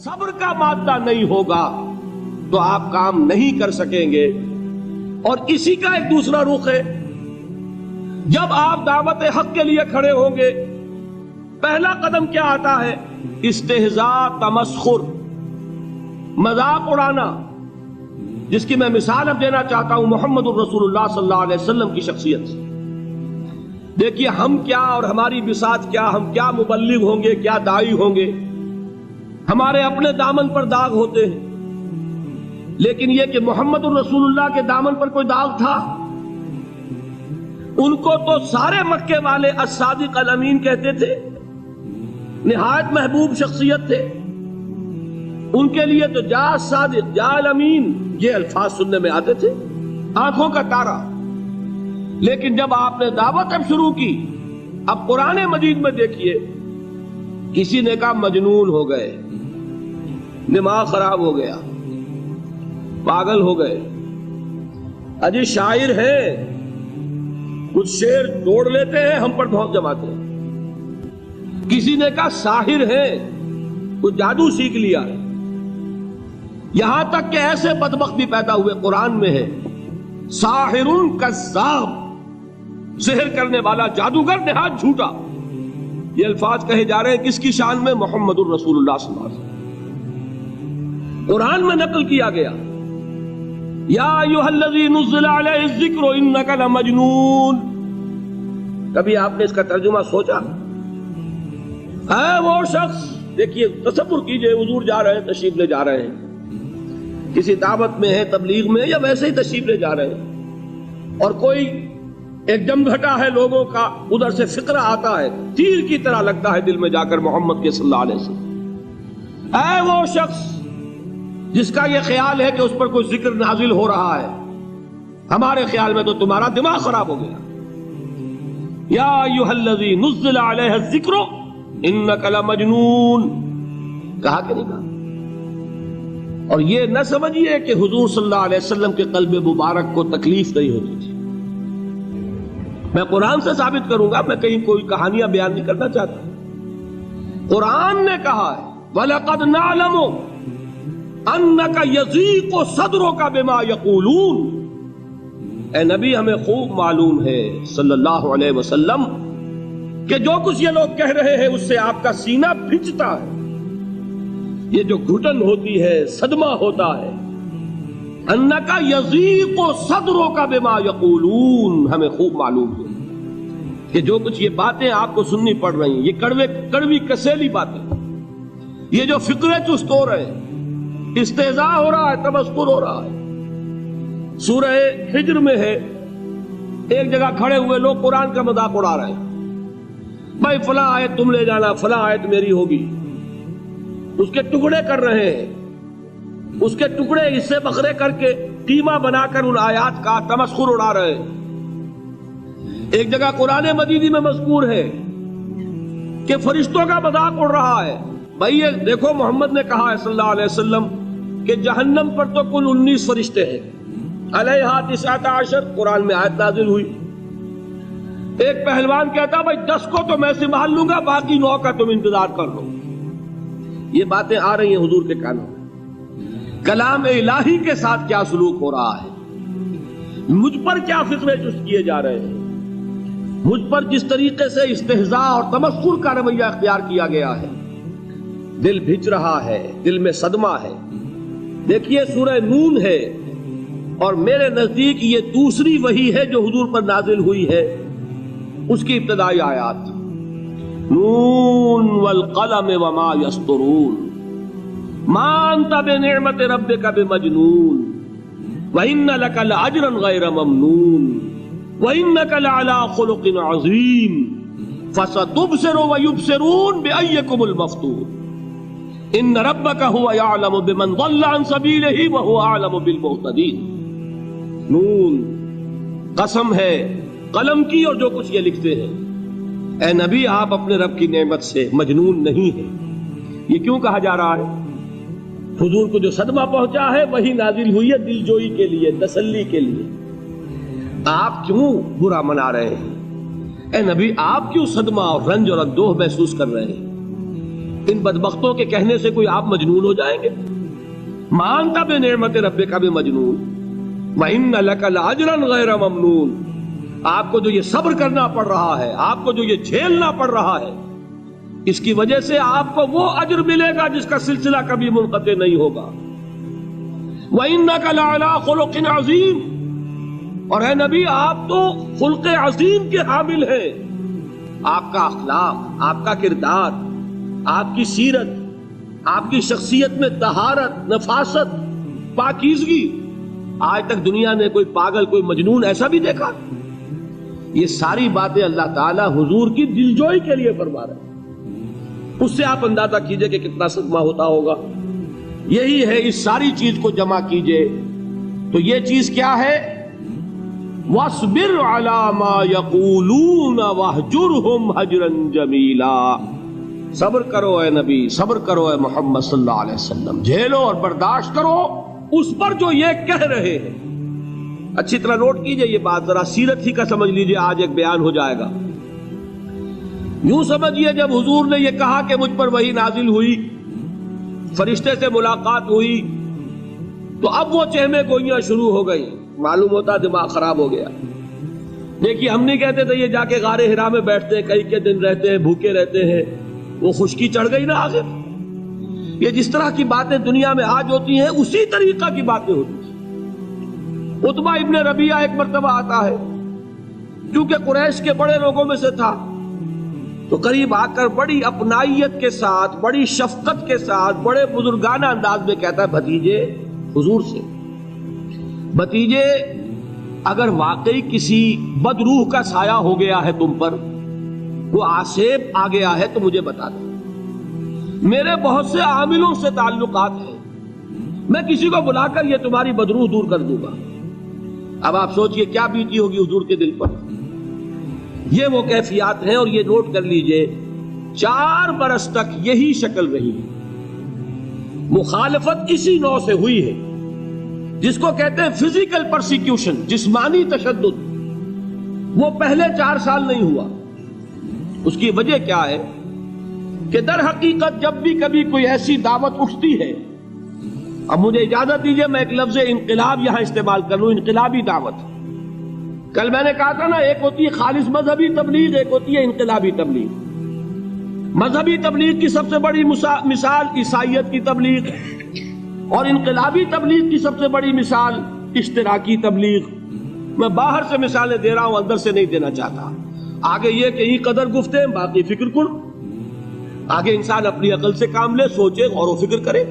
صبر کا مادہ نہیں ہوگا تو آپ کام نہیں کر سکیں گے. اور اسی کا ایک دوسرا رخ ہے، جب آپ دعوت حق کے لیے کھڑے ہوں گے پہلا قدم کیا آتا ہے؟ استہزاء، تمسخر، مذاق اڑانا، جس کی میں مثال اب دینا چاہتا ہوں محمد الرسول اللہ صلی اللہ علیہ وسلم کی شخصیت سے. دیکھیے ہم کیا اور ہماری بساط کیا، ہم کیا مبلغ ہوں گے، کیا داعی ہوں گے، ہمارے اپنے دامن پر داغ ہوتے ہیں، لیکن یہ کہ محمد الرسول اللہ کے دامن پر کوئی داغ تھا؟ ان کو تو سارے مکے والے الصادق الامین کہتے تھے، نہایت محبوب شخصیت تھے. ان کے لیے تو جا صادق، جا الامین، یہ الفاظ سننے میں آتے تھے، آنکھوں کا تارا. لیکن جب آپ نے دعوت اب شروع کی، اب قرآن مجید میں دیکھیے کسی نے کہا مجنون ہو گئے، دماغ خراب ہو گیا، پاگل ہو گئے، اجی شاعر ہے، کچھ شعر توڑ لیتے ہیں، ہم پر بہت جماتے ہیں. کسی نے کہا ساحر ہے، کچھ جادو سیکھ لیا. یہاں تک کہ ایسے بدبخت بھی پیدا ہوئے، قرآن میں ہے ساحر کذاب، سحر کرنے والا جادوگر نہایت جھوٹا. یہ الفاظ کہے جا رہے ہیں کس کی شان میں؟ محمد الرسول اللہ صلی اللہ علیہ وسلم. قرآن میں نقل کیا گیا یا ایھا الذی نزل علیہ الذکر انک لمجنون. کبھی آپ نے اس کا ترجمہ سوچا؟ ہے وہ شخص، دیکھیے تصور کیجئے، حضور جا رہے ہیں، تشریف لے جا رہے ہیں، کسی دعوت میں ہے، تبلیغ میں، یا ویسے ہی تشریف لے جا رہے ہیں، اور کوئی ایک جمگھٹا ہے لوگوں کا، ادھر سے فقرہ آتا ہے، تیر کی طرح لگتا ہے دل میں جا کر محمد کے صلی اللہ علیہ وسلم. اے وہ شخص جس کا یہ خیال ہے کہ اس پر کوئی ذکر نازل ہو رہا ہے، ہمارے خیال میں تو تمہارا دماغ خراب ہو گیا. یا ایھا الذی نزل علیہ الذکر انک لمجنون، کہا کہ نہیں کہا؟ اور یہ نہ سمجھیے کہ حضور صلی اللہ علیہ وسلم کے قلب مبارک کو تکلیف نہیں ہوتی تھی. میں قرآن سے ثابت کروں گا، میں کہیں کوئی کہانیاں بیان نہیں کرنا چاہتا. قرآن نے کہا ہے وَلَقَدْ نَعْلَمُ أَنَّكَ يَضِيقُ صَدْرُكَ بِمَا يَقُولُونَ. اے نبی ہمیں خوب معلوم ہے صلی اللہ علیہ وسلم کہ جو کچھ یہ لوگ کہہ رہے ہیں اس سے آپ کا سینہ پھنچتا ہے، یہ جو گھٹن ہوتی ہے، صدمہ ہوتا ہے. انکا یضیق صدرک بما یقولون، ہمیں خوب معلوم ہے کہ جو کچھ یہ باتیں آپ کو سننی پڑ رہی ہیں، یہ کڑوی کسیلی باتیں، یہ جو فقرے چست ہو رہے ہیں، استہزاء ہو رہا ہے، تمسخر ہو رہا ہے. سورہ ہجر میں ہے، ایک جگہ کھڑے ہوئے لوگ قرآن کا مذاق اڑا رہے ہیں، بھائی فلاں آیت تم لے جانا، فلاں آیت میری ہوگی، اس کے ٹکڑے کر رہے ہیں، اس کے ٹکڑے حصے بکھرے کر کے قیمہ بنا کر ان آیات کا تمسخر اڑا رہے ہیں. ایک جگہ قرآن مجید میں مذکور ہے کہ فرشتوں کا مذاق اڑ رہا ہے. بھائی یہ دیکھو محمد نے کہا ہے صلی اللہ علیہ وسلم کہ جہنم پر تو کل 19 فرشتے ہیں، علیہا 19 قرآن میں آیت نازل ہوئی. ایک پہلوان کہتا بھائی 10 کو تو میں سنبھال لوں گا، باقی 9 کا تم انتظار کر لو. یہ باتیں آ رہی ہیں حضور کے کانوں میں. کلام الہی کے ساتھ کیا سلوک ہو رہا ہے، مجھ پر کیا فقرے چست کیے جا رہے ہیں، مجھ پر جس طریقے سے استہزاء اور تمسخر کا رویہ اختیار کیا گیا ہے، دل بھج رہا ہے، دل میں صدمہ ہے. دیکھیے سورہ نون ہے، اور میرے نزدیک یہ دوسری وحی ہے جو حضور پر نازل ہوئی ہے، اس کی ابتدائی آیات نون والقلم وما یسطرون ما انت بنعمت ربک بمجنون وان لک لاجرا غیر ممنون وانک لعلی خلق عظیم فستبصر ویبصرون بأیکم المفتون ان ربک هو یعلم بمن ضل عن سبیلہ وهو اعلم بالمہتدین. نون قسم ہے قلم کی اور جو کچھ یہ لکھتے ہیں. اے نبی آپ اپنے رب کی نعمت سے مجنون نہیں ہیں. یہ کیوں کہا جا رہا ہے؟ حضور کو جو صدمہ پہنچا ہے وہی نازل ہوئی ہے دل جوئی کے لیے، تسلی کے لیے. آپ کیوں برا منا رہے ہیں؟ اے نبی آپ کیوں صدمہ اور رنج اور اندوہ محسوس کر رہے ہیں؟ ان بدبختوں کے کہنے سے کوئی آپ مجنون ہو جائیں گے؟ مانتا بے نعمت ربک کا بھی مجنون وَإِنَّ لَكَ لَأَجْرًا غَيْرَ مَمْنُونَ، آپ کو جو یہ صبر کرنا پڑ رہا ہے، آپ کو جو یہ جھیلنا پڑ رہا ہے، اس کی وجہ سے آپ کو وہ اجر ملے گا جس کا سلسلہ کبھی منقطع نہیں ہوگا۔ وَإِنَّكَ لَعَلَىٰ خُلُقٍ عَظِيمٍ، اور اے نبی آپ تو خلق عظیم کے حامل ہیں۔ آپ کا اخلاق، آپ کا کردار، آپ کی سیرت، آپ کی شخصیت میں طہارت، نفاست، پاکیزگی، آج تک دنیا نے کوئی پاگل، کوئی مجنون ایسا بھی دیکھا؟ یہ ساری باتیں اللہ تعالیٰ حضور کی دلجوئی کے لیے فرما رہے ہیں۔ اس سے آپ اندازہ کیجئے کہ کتنا صدمہ ہوتا ہوگا۔ یہی ہے، اس ساری چیز کو جمع کیجئے تو یہ چیز کیا ہے؟ وَاصْبِرْ عَلَىٰ مَا يَقُولُونَ وَاهْجُرْهُمْ هَجْرًا جَمِيلًا، صبر کرو اے نبی، صبر کرو اے محمد صلی اللہ علیہ وسلم، جھیلو اور برداشت کرو اس پر جو یہ کہہ رہے ہیں۔ اچھی طرح نوٹ کیجئے یہ بات، ذرا سیرت ہی کا سمجھ لیجئے، آج ایک بیان ہو جائے گا۔ یوں سمجھیے جب حضور نے یہ کہا کہ مجھ پر وحی نازل ہوئی، فرشتے سے ملاقات ہوئی، تو اب وہ چہمے گوئیاں شروع ہو گئی، معلوم ہوتا دماغ خراب ہو گیا۔ دیکھیے ہم نہیں کہتے تھے یہ جا کے غار حرا میں بیٹھتے ہیں، کئی کے دن رہتے ہیں، بھوکے رہتے ہیں، وہ خشکی چڑھ گئی نا آخر۔ یہ جس طرح کی باتیں دنیا میں آج ہوتی ہیں اسی طریقہ کی باتیں ہوتی ہیں۔ عتبہ ابن ربیعہ ایک مرتبہ آتا ہے، کیونکہ قریش کے بڑے لوگوں میں سے تھا، تو قریب آ کر بڑی اپنائیت کے ساتھ، بڑی شفقت کے ساتھ، بڑے بزرگانہ انداز میں کہتا ہے بھتیجے، حضور سے، بھتیجے اگر واقعی کسی بدروح کا سایہ ہو گیا ہے تم پر، وہ آسیب آ گیا ہے تو مجھے بتا دو، میرے بہت سے عاملوں سے تعلقات ہیں، میں کسی کو بلا کر یہ تمہاری بدروح دور کر دوں گا۔ اب آپ سوچئے کیا بیتی ہوگی حضور کے دل پر۔ یہ وہ کیفیات ہیں، اور یہ نوٹ کر لیجئے 4 برس تک یہی شکل رہی ہے۔ مخالفت اسی نوع سے ہوئی ہے جس کو کہتے ہیں فزیکل پرسیکیوشن، جسمانی تشدد، وہ پہلے 4 سال نہیں ہوا۔ اس کی وجہ کیا ہے کہ در حقیقت جب بھی کبھی کوئی ایسی دعوت اٹھتی ہے، اب مجھے اجازت دیجئے میں ایک لفظ انقلاب یہاں استعمال کر لوں، انقلابی دعوت۔ کل میں نے کہا تھا نا، ایک ہوتی ہے خالص مذہبی تبلیغ، ایک ہوتی ہے انقلابی تبلیغ۔ مذہبی تبلیغ کی سب سے بڑی مثال عیسائیت کی تبلیغ، اور انقلابی تبلیغ کی سب سے بڑی مثال اشتراکی تبلیغ۔ میں باہر سے مثالیں دے رہا ہوں، اندر سے نہیں دینا چاہتا۔ آگے یہ کہ یہ قدر گفتیں، باقی فکر کن، آگے انسان اپنی عقل سے کام لے، سوچے، غور و فکر کرے۔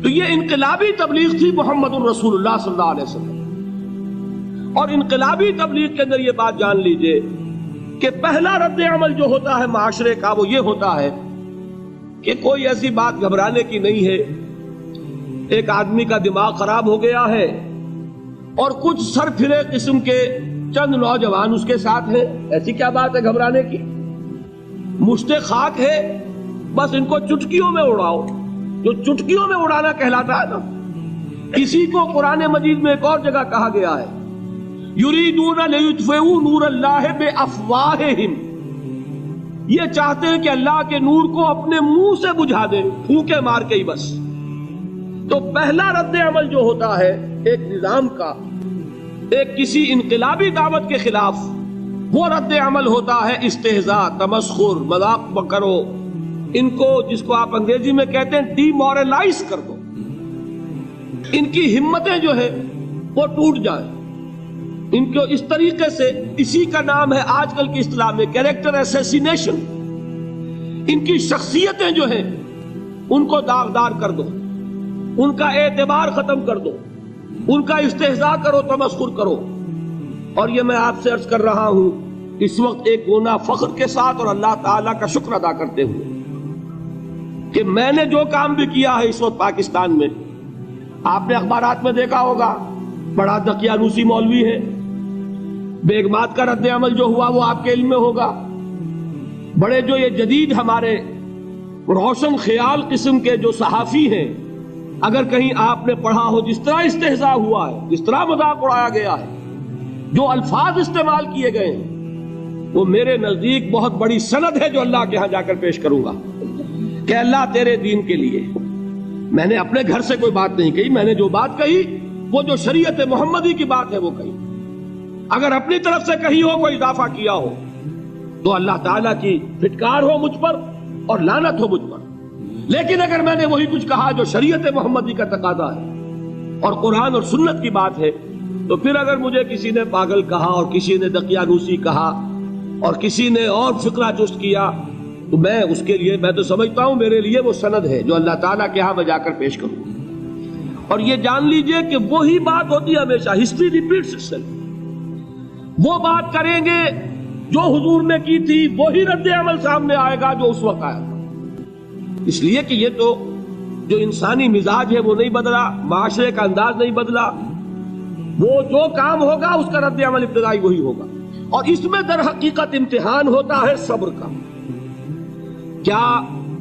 تو یہ انقلابی تبلیغ تھی محمد الرسول اللہ صلی اللہ علیہ وسلم۔ اور انقلابی تبلیغ کے اندر یہ بات جان لیجئے کہ پہلا رد عمل جو ہوتا ہے معاشرے کا وہ یہ ہوتا ہے کہ کوئی ایسی بات گھبرانے کی نہیں ہے، ایک آدمی کا دماغ خراب ہو گیا ہے اور کچھ سر پھرے قسم کے چند نوجوان اس کے ساتھ ہیں، ایسی کیا بات ہے گھبرانے کی؟ مشت خاک ہے، بس ان کو چٹکیوں میں اڑاؤ، جو چٹکیوں میں اڑانا کہلاتا ہے نا۔ اسی کو قرآن مجید میں ایک اور جگہ کہا گیا ہے، یریدون لیطفئوا نور اللہ بافواہہم، یہ چاہتے ہیں کہ اللہ کے نور کو اپنے منہ سے بجھا دیں، پھونکے مار کے ہی بس۔ تو پہلا رد عمل جو ہوتا ہے ایک نظام کا، ایک کسی انقلابی دعوت کے خلاف، وہ رد عمل ہوتا ہے استہزاء، تمسخر، مذاق کرو، ان کو جس کو آپ انگریزی میں کہتے ہیں ڈی مورلائز کر دو، ان کی ہمتیں جو ہے وہ ٹوٹ جائیں، ان کو اس طریقے سے، اسی کا نام ہے آج کل کی اصطلاح میں کیریکٹر اسیسینیشن، ان کی شخصیتیں جو ہیں ان کو داغدار کر دو، ان کا اعتبار ختم کر دو، ان کا استہزاء کرو، تمسخر کرو۔ اور یہ میں آپ سے عرض کر رہا ہوں اس وقت ایک گونا فخر کے ساتھ اور اللہ تعالیٰ کا شکر ادا کرتے ہوئے کہ میں نے جو کام بھی کیا ہے اس وقت پاکستان میں، آپ نے اخبارات میں دیکھا ہوگا، بڑا دقیانوسی مولوی ہے، بیگمات کا رد عمل جو ہوا وہ آپ کے علم میں ہوگا، بڑے جو یہ جدید ہمارے روشن خیال قسم کے جو صحافی ہیں، اگر کہیں آپ نے پڑھا ہو جس طرح استہزاء ہوا ہے، جس طرح مذاق اڑایا گیا ہے، جو الفاظ استعمال کیے گئے ہیں، وہ میرے نزدیک بہت بڑی سند ہے جو اللہ کے ہاں جا کر پیش کروں گا۔ کہ اللہ تیرے دین کے لیے، میں نے اپنے گھر سے کوئی بات نہیں کہی، میں نے جو بات کہی وہ جو شریعت محمدی کی بات ہے وہ کہی. اگر اپنی طرف سے کہی ہو، کوئی اضافہ کیا ہو، تو اللہ تعالیٰ کی پھٹکار ہو مجھ پر اور لعنت ہو مجھ پر. لیکن اگر میں نے وہی کچھ کہا جو شریعت محمدی کا تقاضا ہے اور قرآن اور سنت کی بات ہے، تو پھر اگر مجھے کسی نے پاگل کہا اور کسی نے دقیانوسی کہا اور کسی نے اور فقرہ جست کیا، تو میں اس کے لیے، میں تو سمجھتا ہوں میرے لیے وہ سند ہے جو اللہ تعالیٰ کے ہاں میں جا کر پیش کروں. اور یہ جان لیجئے کہ وہی بات ہوتی ہے ہمیشہ، ہسٹری ریپیٹس اٹسیلف. وہ بات کریں گے جو حضور نے کی تھی، وہی رد عمل سامنے آئے گا جو اس وقت آیا تھا. اس لیے کہ یہ تو جو انسانی مزاج ہے وہ نہیں بدلا، معاشرے کا انداز نہیں بدلا، وہ جو کام ہوگا اس کا رد عمل ابتدائی وہی ہوگا. اور اس میں در حقیقت امتحان ہوتا ہے صبر کا. کیا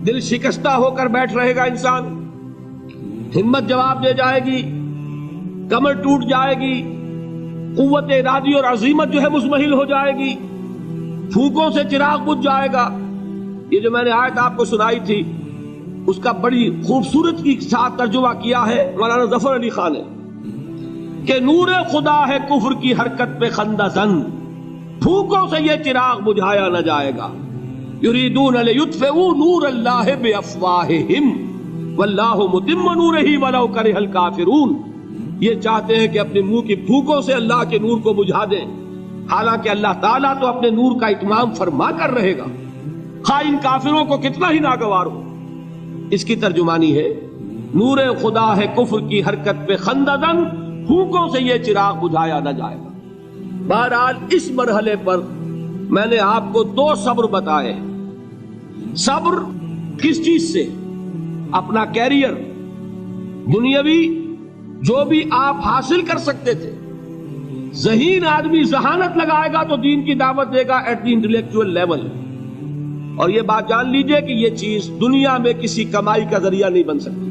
دل شکستہ ہو کر بیٹھ رہے گا انسان؟ ہمت جواب دے جائے گی، کمر ٹوٹ جائے گی، قوت ارادی اور عزیمت جو ہے مزمحل ہو جائے گی، پھونکوں سے چراغ بجھ جائے گا. یہ جو میں نے آیت آپ کو سنائی تھی اس کا بڑی خوبصورت کی ساتھ ترجمہ کیا ہے مولانا ظفر علی خان نے کہ نور خدا ہے کفر کی حرکت پہ خندہ زن، پھونکوں سے یہ چراغ بجھایا نہ جائے گا. یریدون لیطفئوا نور اللہ بافواہہم واللہ متم نورہ ولو کرہ الکافرون. یہ چاہتے ہیں کہ اپنے منہ کی پھونکوں سے اللہ کے نور کو بجھا دیں، حالانکہ اللہ تعالیٰ تو اپنے نور کا اتمام فرما کر رہے گا، خواہ ان کافروں کو کتنا ہی ناگوار ہو. اس کی ترجمانی ہے نور خدا ہے کفر کی حرکت پہ خندہ زن، پھونکوں سے یہ چراغ بجھایا نہ جائے گا. بہرحال اس مرحلے پر میں نے آپ کو 2 صبر بتائے. صبر کس چیز سے؟ اپنا کیریئر دنیاوی جو بھی آپ حاصل کر سکتے تھے. ذہین آدمی ذہانت لگائے گا تو دین کی دعوت دے گا ایٹ دی انٹلیکچوئل لیول. اور یہ بات جان لیجئے کہ یہ چیز دنیا میں کسی کمائی کا ذریعہ نہیں بن سکتی.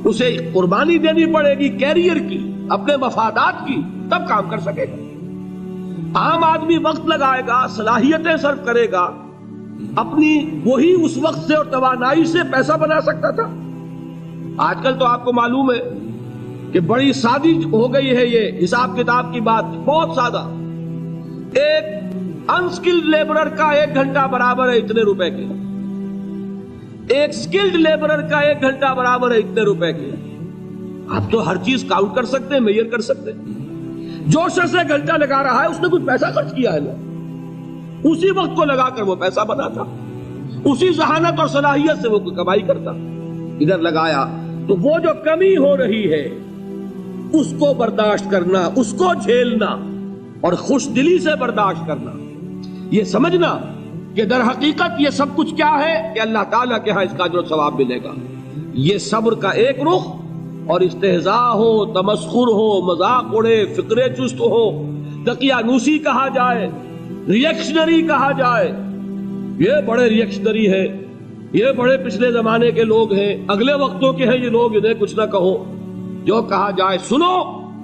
اسے قربانی دینی پڑے گی کیریئر کی، اپنے مفادات کی، تب کام کر سکے گا. عام آدمی وقت لگائے گا، صلاحیتیں صرف کرے گا، اپنی وہی اس وقت سے اور توانائی سے پیسہ بنا سکتا تھا. آج کل تو آپ کو معلوم ہے کہ بڑی سادی ہو گئی ہے یہ حساب کتاب کی بات، بہت سادہ. ایک انسکلڈ لیبرر کا 1 گھنٹہ برابر ہے اتنے روپے کے، ایک سکلڈ لیبرر کا 1 گھنٹہ برابر ہے اتنے روپے کے. آپ تو ہر چیز کاؤنٹ کر سکتے ہیں، میئر کر سکتے ہیں. جو شخص 1 گھنٹہ لگا رہا ہے اس نے کچھ پیسہ خرچ کیا ہے نا، اسی وقت کو لگا کر وہ پیسہ بناتا، اسی ذہانت اور صلاحیت سے وہ کمائی کرتا. ادھر لگایا تو وہ جو کمی ہو رہی ہے اس کو برداشت کرنا، اس کو جھیلنا اور خوش دلی سے برداشت کرنا، یہ سمجھنا کہ در حقیقت یہ سب کچھ کیا ہے کہ اللہ تعالیٰ کے ہاں اس کا اجر و ثواب ملے گا. یہ صبر کا ایک رخ. اور استہزاء ہو، تمسخر ہو، مذاق اڑے، فقرے چست ہو، دقیانوسی کہا جائے، ریئیکشنری کہا جائے، یہ بڑے ریئیکشنری ہیں، یہ بڑے پچھلے زمانے کے لوگ ہیں، اگلے وقتوں کے ہیں یہ لوگ، انہیں کچھ نہ کہو. جو کہا جائے سنو.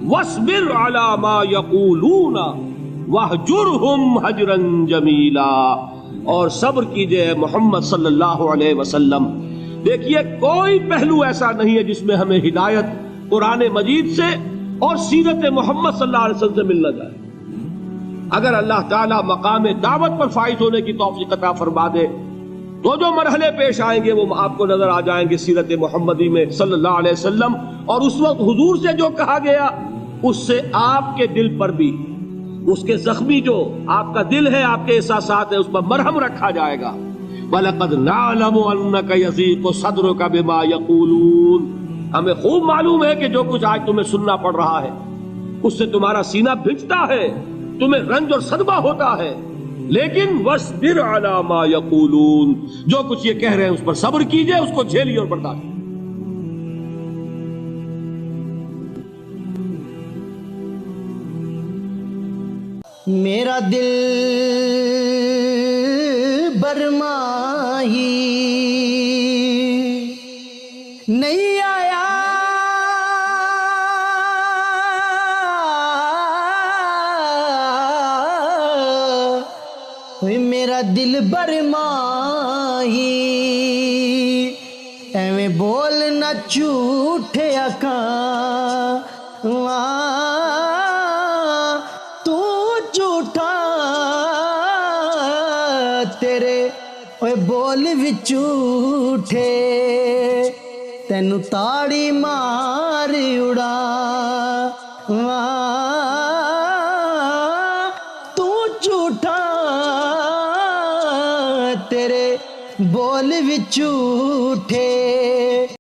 وَاصْبِرْ عَلَى مَا يَقُولُونَ وَاهْجُرْهُمْ هَجْرًا جَمِيلًا. اور صبر کیجئے محمد صلی اللہ علیہ وسلم. دیکھیے کوئی پہلو ایسا نہیں ہے جس میں ہمیں ہدایت قرآن مجید سے اور سیرت محمد صلی اللہ علیہ وسلم سے مل نہ جائے. اگر اللہ تعالیٰ مقام دعوت پر فائز ہونے کی توفیق عطا فرما دے تو جو مرحلے پیش آئیں گے وہ آپ کو نظر آ جائیں گے سیرت محمدی میں صلی اللہ علیہ وسلم. اور اس وقت حضور سے جو کہا گیا اس سے آپ کے دل پر بھی، اس کے زخمی جو آپ کا دل ہے، آپ کے احساسات ہیں، اس پر مرہم رکھا جائے گا. وَلَقَدْ نَعْلَمُ أَنَّكَ يَضِيقُ صَدْرُكَ بِمَا يَقُولُونَ. ہمیں خوب معلوم ہے کہ جو کچھ آج تمہیں سننا پڑ رہا ہے اس سے تمہارا سینہ بھجتا ہے، تمہیں رنج اور صدمہ ہوتا ہے. لیکن وَاصْبِرْ عَلَى مَا يَقُولُونَ، جو کچھ یہ کہہ رہے ہیں اس پر صبر کیجئے، اس کو جھیلیے اور برداشت. میرا دل برماہی نہیں آیا، ਓਏ ਮੇਰਾ ਦਿਲ ਬਰਮਾਹੀ ਐਵੇਂ ਬੋਲ ਨਾ ਝੂਠੇ ਆਕਾਂ ਤੂੰ ਝੂਠਾ ਤੇਰੇ ਓਏ ਬੋਲ ਵੀ ਝੂਠੇ ਤੈਨੂੰ ਤਾੜੀ ਮਾਰ ਉਡਾ ਤੂੰ ਝੂਠਾ ਤੇਰੇ ਬੋਲ ਵੀ ਝੂਠੇ